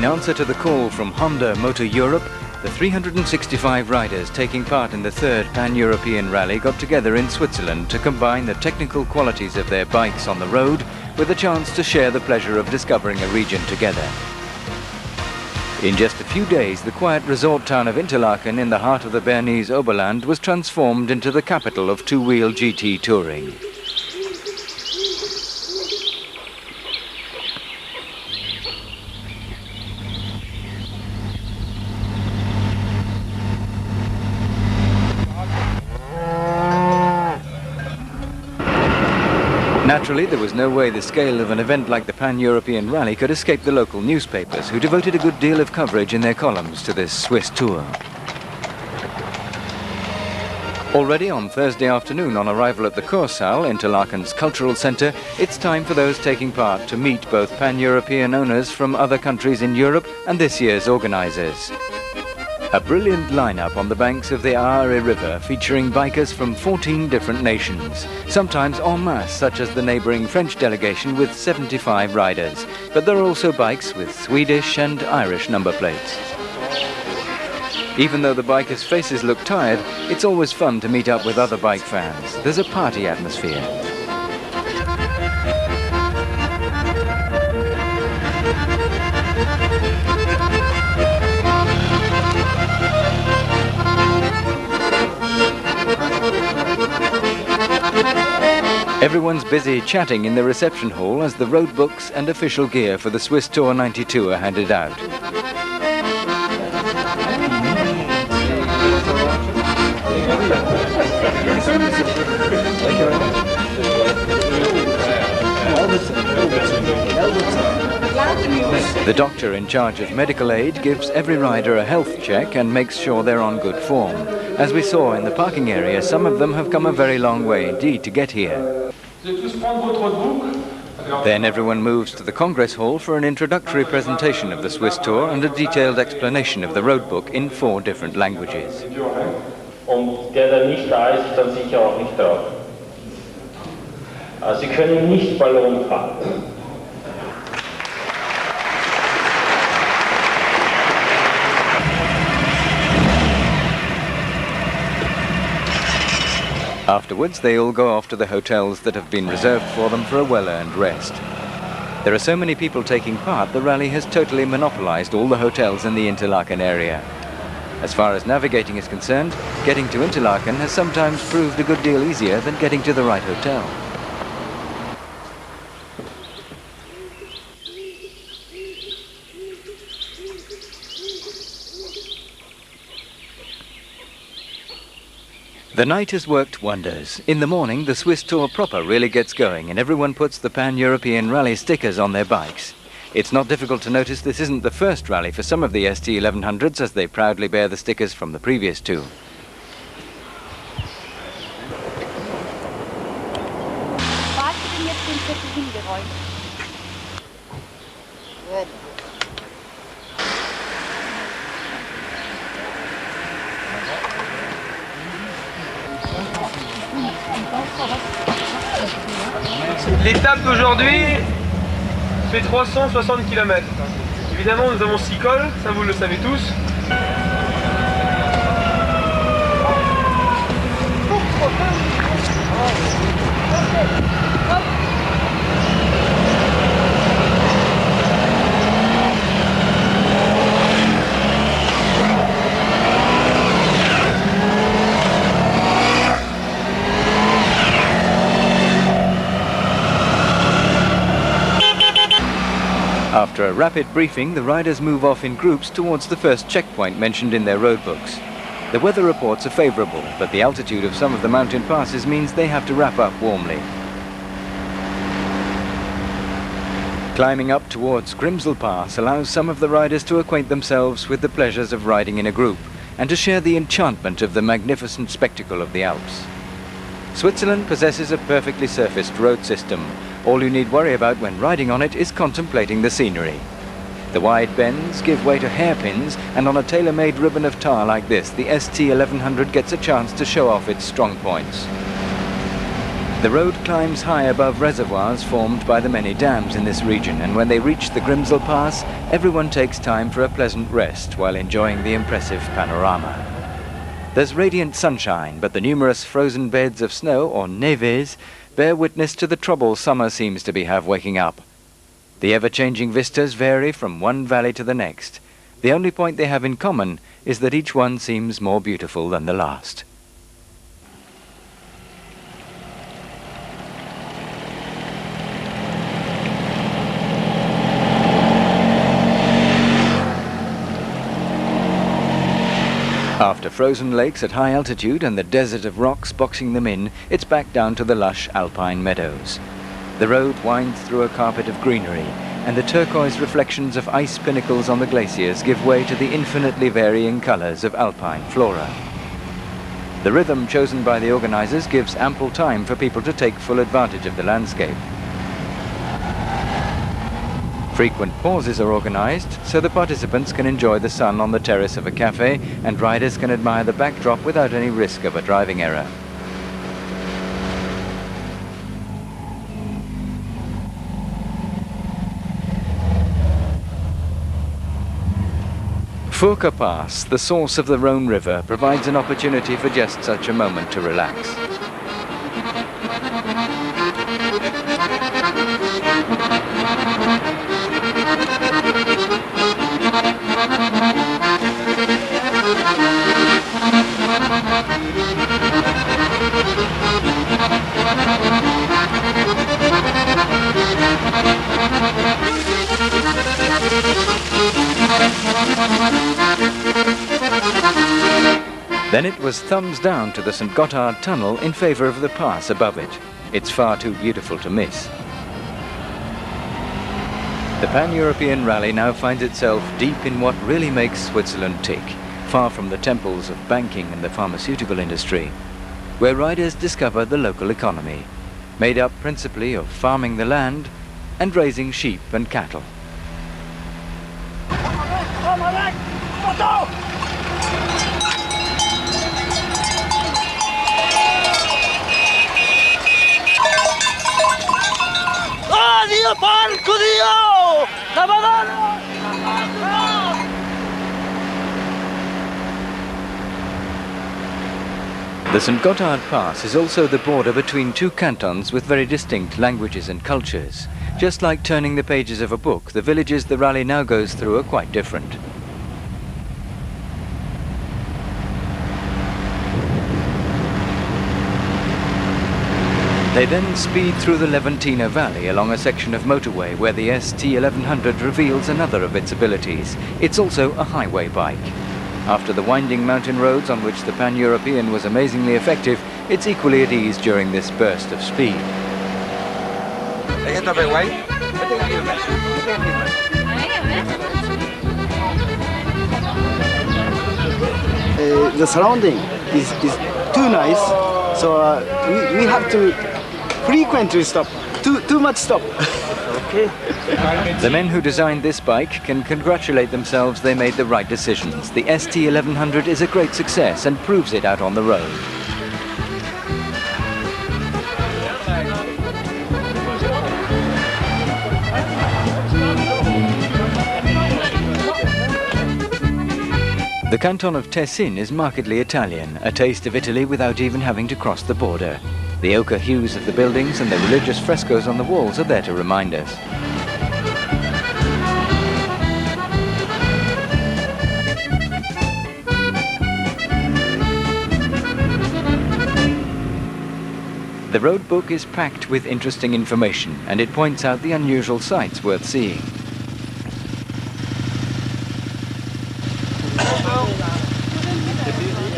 In answer to the call from Honda Motor Europe, the 365 riders taking part in the third Pan-European rally got together in Switzerland to combine the technical qualities of their bikes on the road with a chance to share the pleasure of discovering a region together. In just a few days, the quiet resort town of Interlaken in the heart of the Bernese Oberland was transformed into the capital of two-wheel GT touring. Naturally, there was no way the scale of an event like the Pan-European Rally could escape the local newspapers, who devoted a good deal of coverage in their columns to this Swiss tour. Already on Thursday afternoon, on arrival at the Kursaal, Interlaken's cultural centre, it's time for those taking part to meet both Pan-European owners from other countries in Europe and this year's organisers. A brilliant lineup on the banks of the Aare River, featuring bikers from 14 different nations, sometimes en masse, such as the neighbouring French delegation with 75 riders. But there are also bikes with Swedish and Irish number plates. Even though the bikers' faces look tired, it's always fun to meet up with other bike fans. There's a party atmosphere. Everyone's busy chatting in the reception hall as the road books and official gear for the Swiss Tour 92 are handed out. The doctor in charge of medical aid gives every rider a health check and makes sure they're on good form. As we saw in the parking area, some of them have come a very long way indeed to get here. Then everyone moves to the Congress Hall for an introductory presentation of the Swiss Tour and a detailed explanation of the road book in 4 different languages. Sie können nicht Ballon fahren. Afterwards, they all go off to the hotels that have been reserved for them for a well-earned rest. There are so many people taking part, the rally has totally monopolized all the hotels in the Interlaken area. As far as navigating is concerned, getting to Interlaken has sometimes proved a good deal easier than getting to the right hotel. The night has worked wonders. In the morning, the Swiss Tour proper really gets going and everyone puts the Pan-European Rally stickers on their bikes. It's not difficult to notice this isn't the first rally for some of the ST1100s, as they proudly bear the stickers from the previous 2. Good. L'étape d'aujourd'hui fait 360 km. Évidemment, nous avons 6 cols, ça vous le savez tous. After a rapid briefing, the riders move off in groups towards the first checkpoint mentioned in their road books. The weather reports are favourable, but the altitude of some of the mountain passes means they have to wrap up warmly. Climbing up towards Grimsel Pass allows some of the riders to acquaint themselves with the pleasures of riding in a group and to share the enchantment of the magnificent spectacle of the Alps. Switzerland possesses a perfectly surfaced road system. All you need worry about when riding on it is contemplating the scenery. The wide bends give way to hairpins, and on a tailor-made ribbon of tar like this, the ST1100 gets a chance to show off its strong points. The road climbs high above reservoirs formed by the many dams in this region, and when they reach the Grimsel Pass, everyone takes time for a pleasant rest while enjoying the impressive panorama. There's radiant sunshine, but the numerous frozen beds of snow, or neves, bear witness to the trouble summer seems to be waking up. The ever-changing vistas vary from one valley to the next. The only point they have in common is that each one seems more beautiful than the last. After frozen lakes at high altitude and the desert of rocks boxing them in, it's back down to the lush alpine meadows. The road winds through a carpet of greenery, and the turquoise reflections of ice pinnacles on the glaciers give way to the infinitely varying colors of alpine flora. The rhythm chosen by the organizers gives ample time for people to take full advantage of the landscape. Frequent pauses are organized so the participants can enjoy the sun on the terrace of a cafe, and riders can admire the backdrop without any risk of a driving error. Furka Pass, the source of the Rhone River, provides an opportunity for just such a moment to relax. Then it was thumbs down to the St. Gotthard tunnel in favor of the pass above it. It's far too beautiful to miss. The Pan-European rally now finds itself deep in what really makes Switzerland tick, far from the temples of banking and the pharmaceutical industry, where riders discover the local economy, made up principally of farming the land and raising sheep and cattle. Dio, porco Dio! La Madonna! The St. Gotthard Pass is also the border between two cantons with very distinct languages and cultures. Just like turning the pages of a book, the villages the rally now goes through are quite different. They then speed through the Leventina Valley along a section of motorway where the ST1100 reveals another of its abilities. It's also a highway bike. After the winding mountain roads on which the Pan-European was amazingly effective, it's equally at ease during this burst of speed. The surrounding is too nice, so we have to frequently stop. Too much stop. Okay. The men who designed this bike can congratulate themselves they made the right decisions. The ST1100 is a great success and proves it out on the road. The canton of Tessin is markedly Italian, a taste of Italy without even having to cross the border. The ochre hues of the buildings and the religious frescoes on the walls are there to remind us. The road book is packed with interesting information, and it points out the unusual sights worth seeing.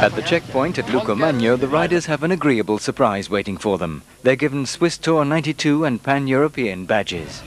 At the checkpoint at Lucomagno, the riders have an agreeable surprise waiting for them. They're given Swiss Tour 92 and Pan-European badges.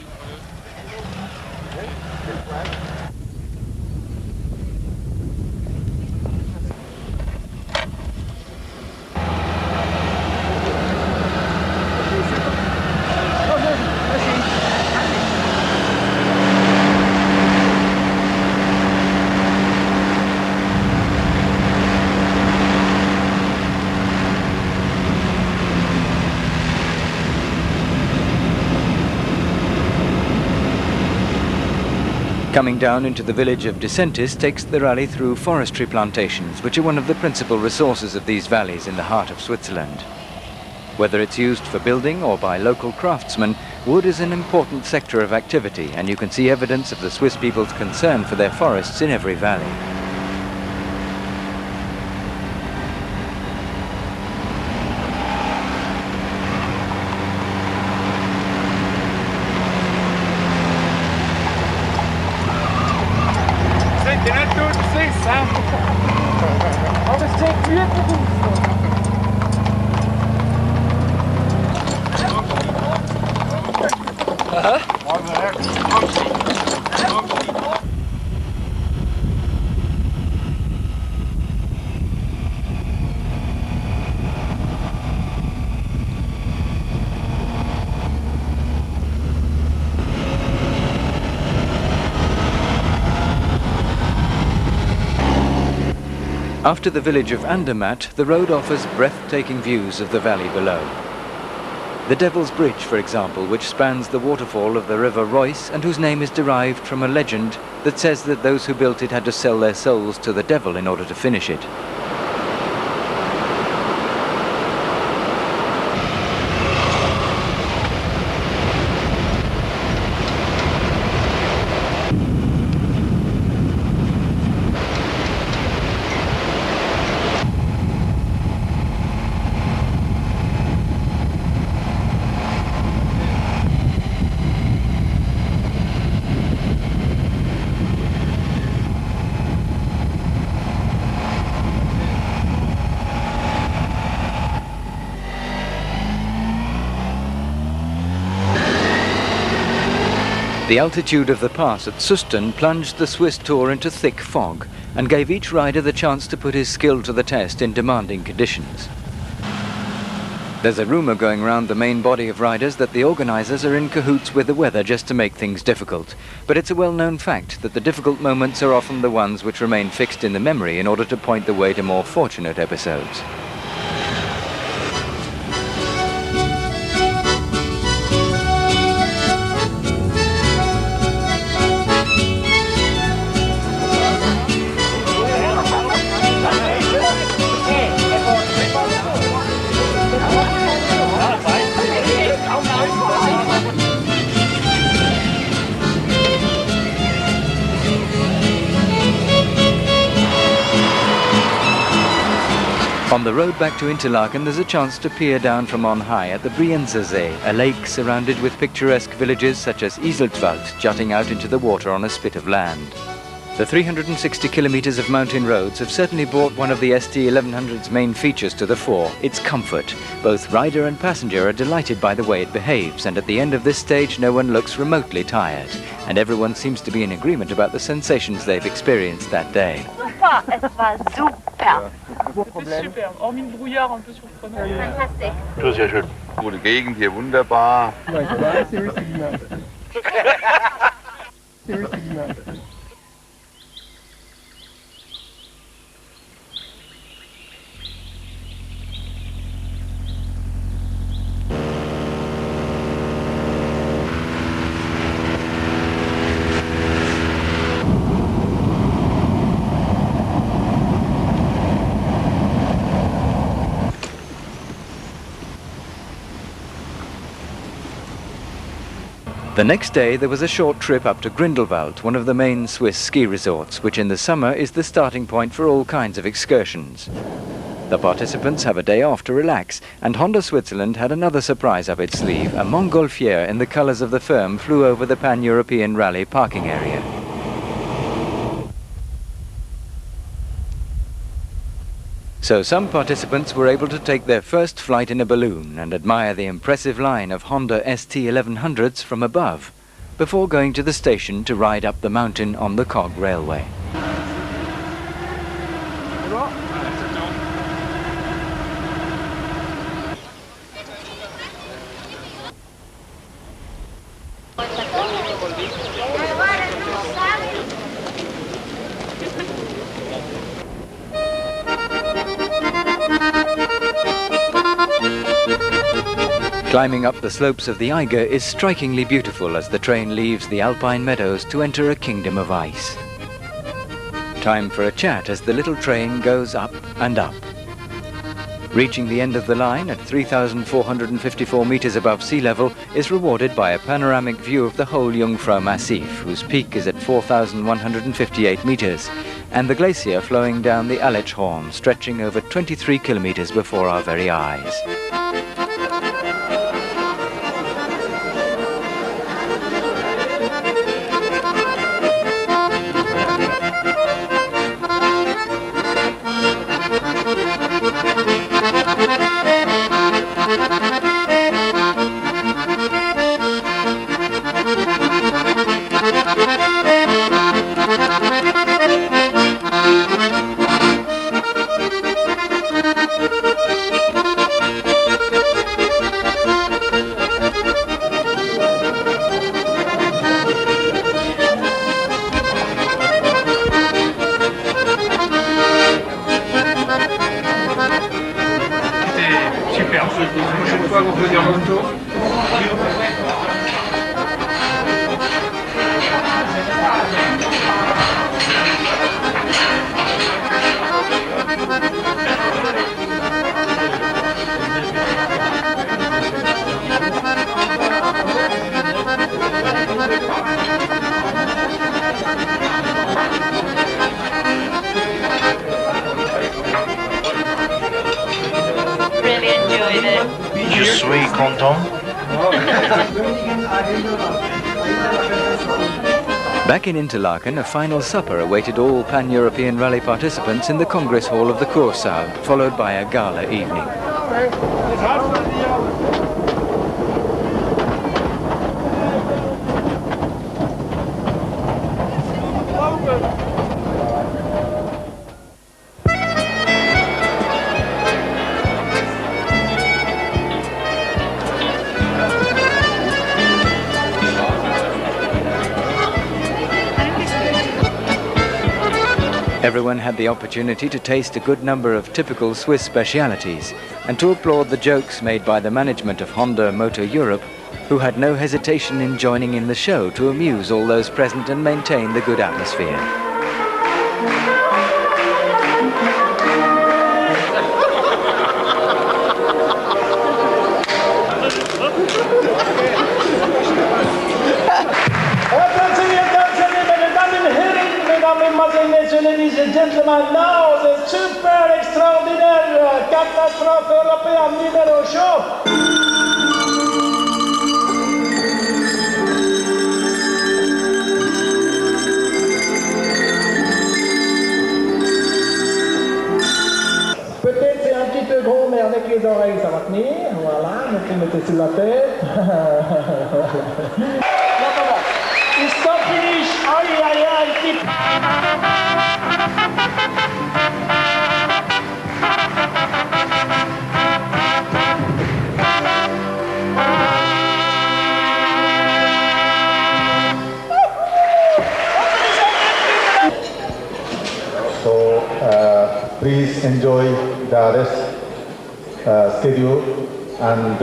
Coming down into the village of Dicentis takes the rally through forestry plantations, which are one of the principal resources of these valleys in the heart of Switzerland. Whether it's used for building or by local craftsmen, wood is an important sector of activity, and you can see evidence of the Swiss people's concern for their forests in every valley. After the village of Andermatt, the road offers breathtaking views of the valley below. The Devil's Bridge, for example, which spans the waterfall of the River Reuss and whose name is derived from a legend that says that those who built it had to sell their souls to the devil in order to finish it. The altitude of the pass at Susten plunged the Swiss tour into thick fog and gave each rider the chance to put his skill to the test in demanding conditions. There's a rumour going round the main body of riders that the organisers are in cahoots with the weather just to make things difficult, but it's a well-known fact that the difficult moments are often the ones which remain fixed in the memory in order to point the way to more fortunate episodes. On the road back to Interlaken, there's a chance to peer down from on high at the Brienzersee, a lake surrounded with picturesque villages such as Iseltwald, jutting out into the water on a spit of land. The 360 kilometers of mountain roads have certainly brought one of the ST1100's main features to the fore, its comfort. Both rider and passenger are delighted by the way it behaves, and at the end of this stage no one looks remotely tired, and everyone seems to be in agreement about the sensations they've experienced that day. Es war super. Super, hormis le brouillard un peu surprenant. Fantastic. Das ist ja schön. Gute Gegend hier, wunderbar. The next day there was a short trip up to Grindelwald, one of the main Swiss ski resorts, which in the summer is the starting point for all kinds of excursions. The participants have a day off to relax, and Honda Switzerland had another surprise up its sleeve. A Montgolfier in the colours of the firm flew over the Pan-European Rally parking area. So some participants were able to take their first flight in a balloon and admire the impressive line of Honda ST1100s from above, before going to the station to ride up the mountain on the cog railway. Climbing up the slopes of the Eiger is strikingly beautiful as the train leaves the alpine meadows to enter a kingdom of ice. Time for a chat as the little train goes up and up. Reaching the end of the line at 3,454 meters above sea level is rewarded by a panoramic view of the whole Jungfrau Massif, whose peak is at 4,158 meters, and the glacier flowing down the Aletschhorn, stretching over 23 kilometers before our very eyes. Prochaine fois, vous venez en moto. Really enjoyed it. Je suis content. Back in Interlaken, a final supper awaited all Pan-European Rally participants in the Congress Hall of the Kursaal, followed by a gala evening. Everyone had the opportunity to taste a good number of typical Swiss specialities and to applaud the jokes made by the management of Honda Motor Europe, who had no hesitation in joining in the show to amuse all those present and maintain the good atmosphere. Ladies and gentlemen, now the super extraordinaire catastrophe européenne numéro chaud. Peut-être c'est un petit peu gros, mais avec les oreilles ça va tenir. Voilà, donc vous mettez sur la tête. It's not finished. Aïe aïe aïe. So please enjoy the rest schedule and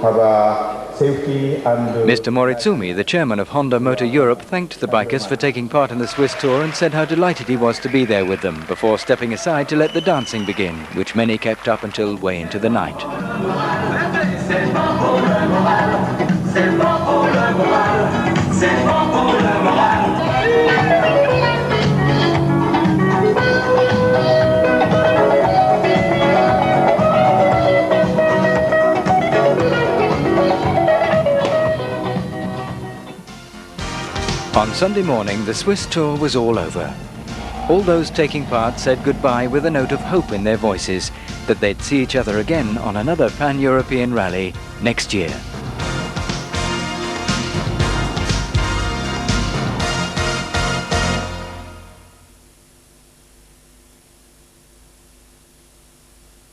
have a safety and... Mr. Moritsumi, the chairman of Honda Motor Europe, thanked the bikers for taking part in the Swiss tour and said how delighted he was to be there with them, before stepping aside to let the dancing begin, which many kept up until way into the night. On Sunday morning, the Swiss tour was all over. All those taking part said goodbye with a note of hope in their voices that they'd see each other again on another Pan-European rally next year.